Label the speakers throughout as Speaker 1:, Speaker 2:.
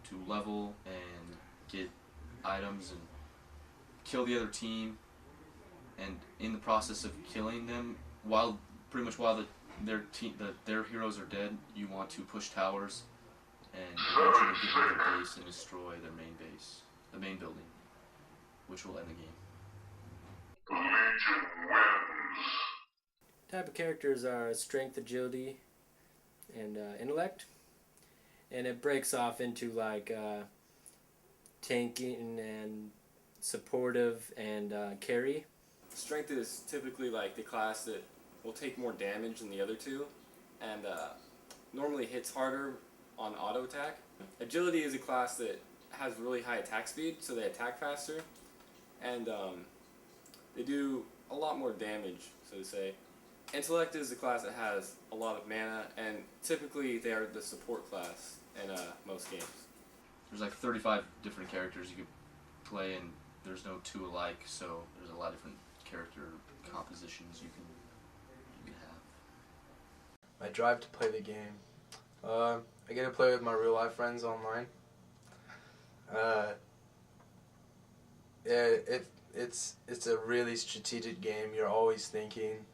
Speaker 1: to level and get items and kill the other team, and in the process of killing them, while their heroes are dead, you want to push towers and eventually get into their base and destroy their main base, the main building, which will end the game.
Speaker 2: Legion wins.
Speaker 3: Type of characters are strength, agility, and intellect, and it breaks off into like tanking and supportive and carry.
Speaker 4: Strength is typically like the class that will take more damage than the other two, and normally hits harder on auto attack. Agility is a class that has really high attack speed, so they attack faster, and they do a lot more damage, so to say. Intellect is the class that has a lot of mana, and typically they are the support class in most games.
Speaker 1: There's like 35 different characters you could play, and there's no two alike, so there's a lot of different character compositions you can have.
Speaker 5: My drive to play the game. I get to play with my real life friends online. It's a really strategic game. You're always thinking.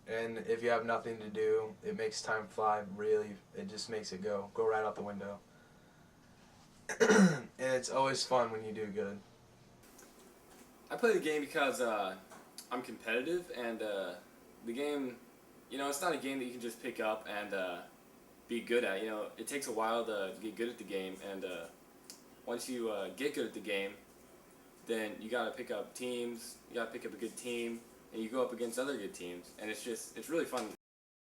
Speaker 5: And if you have nothing to do, it makes time fly. Really, it just makes it go right out the window. And it's always fun when you do good.
Speaker 4: I play the game because I'm competitive, and the game, it's not a game that you can just pick up and be good at. It takes a while to get good at the game, and once you get good at the game, then you gotta pick up teams, you gotta pick up a good team, and you go up against other good teams, and it's really fun.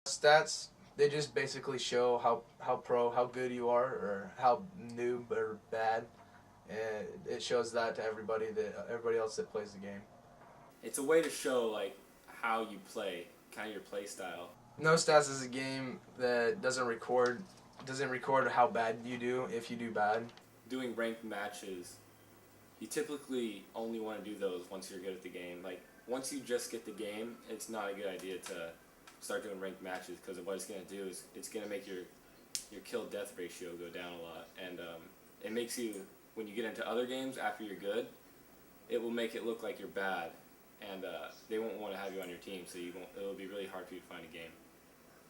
Speaker 5: Stats, they just basically show how good you are, or how noob or bad. And it shows that to everybody else that plays the game.
Speaker 4: It's a way to show like how you play, kind of your play style.
Speaker 5: No Stats is a game that doesn't record how bad you do if you do bad.
Speaker 4: Doing ranked matches, you typically only want to do those once you're good at the game. Like once you just get the game, it's not a good idea to start doing ranked matches, because what it's going to do is it's going to make your kill death ratio go down a lot, and it makes you, when you get into other games after you're good, it will make it look like you're bad, and they won't want to have you on your team, so it'll be really hard for you to find a game.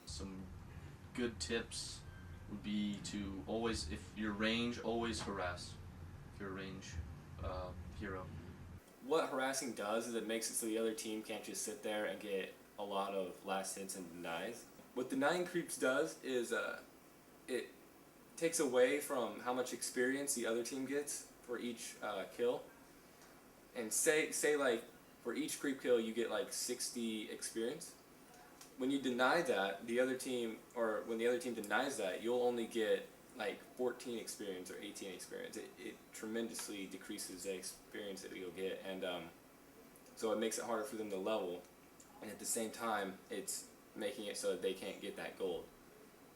Speaker 1: Some good tips would be to always, if you're range, always harass. If you're a range hero.
Speaker 4: What harassing does is it makes it so the other team can't just sit there and get a lot of last hits and denies. What denying creeps does is it takes away from how much experience the other team gets for each kill. And say like for each creep kill you get like 60 experience. When you deny that, the other team, or when the other team denies that, you'll only get like 14 experience or 18 experience. It tremendously decreases the experience that you'll get, and so it makes it harder for them to level, and at the same time it's making it so that they can't get that gold.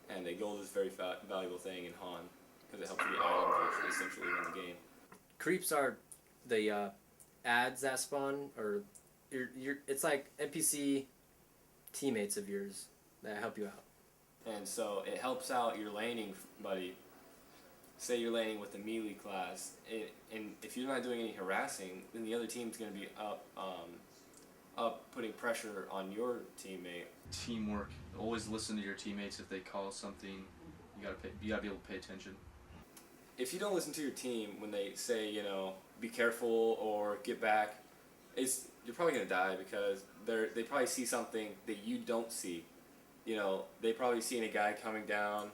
Speaker 4: And a gold is a very valuable thing in H.o.N. because it helps you get items which essentially win the game.
Speaker 3: Creeps are the ads that spawn, or it's like NPC teammates of yours that help you out.
Speaker 4: And so it helps out your laning buddy. Say you're laning with the melee class, and if you're not doing any harassing, then the other team's going to be up putting pressure on your teammate.
Speaker 1: Teamwork. Always listen to your teammates. If they call something, you gotta be able to pay attention.
Speaker 4: If you don't listen to your team when they say, be careful or get back, you're probably going to die, because they probably see something that you don't see. They probably seen a guy coming down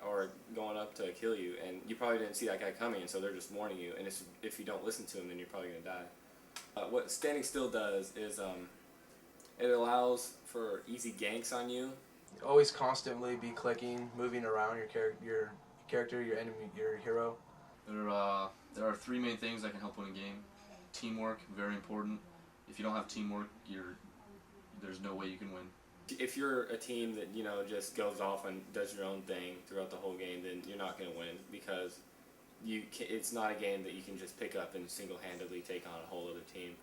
Speaker 4: or going up to kill you, and you probably didn't see that guy coming, and so they're just warning you, and if you don't listen to them, then you're probably going to die. What standing still does is it allows for easy ganks on you.
Speaker 5: Always constantly be clicking, moving around your character, your enemy, your hero.
Speaker 1: There are three main things that can help win a game. Teamwork, very important. If you don't have teamwork, there's no way you can win.
Speaker 4: If you're a team that just goes off and does your own thing throughout the whole game, then you're not going to win, because it's not a game that you can just pick up and single-handedly take on a whole other team.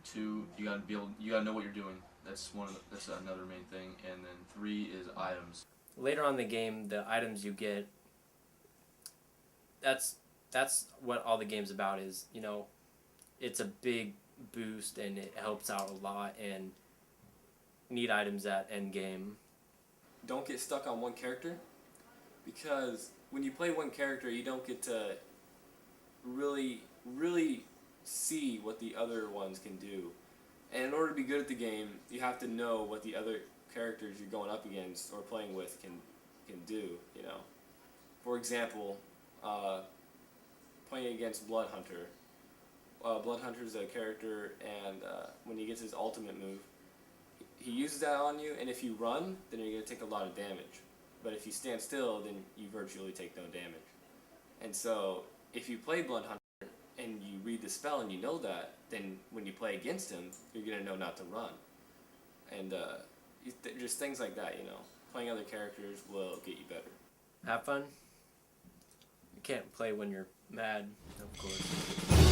Speaker 1: Two, you gotta know what you're doing. That's another main thing. And then three is items.
Speaker 3: later on in the game, the items you get, that's what all the game's about is, it's a big boost and it helps out a lot and need items at end game.
Speaker 4: Don't get stuck on one character, because when you play one character, you don't get to really see what the other ones can do. And in order to be good at the game, you have to know what the other characters you're going up against or playing with can do. For example, playing against Blood Hunter. Blood Hunter's a character, and when he gets his ultimate move, he uses that on you, and if you run, then you're going to take a lot of damage. But if you stand still, then you virtually take no damage. And so, if you play Blood Hunter and you read the spell and you know that, then when you play against him, you're going to know not to run. And just things like that, Playing other characters will get you better.
Speaker 3: Have fun. You can't play when you're mad, of course.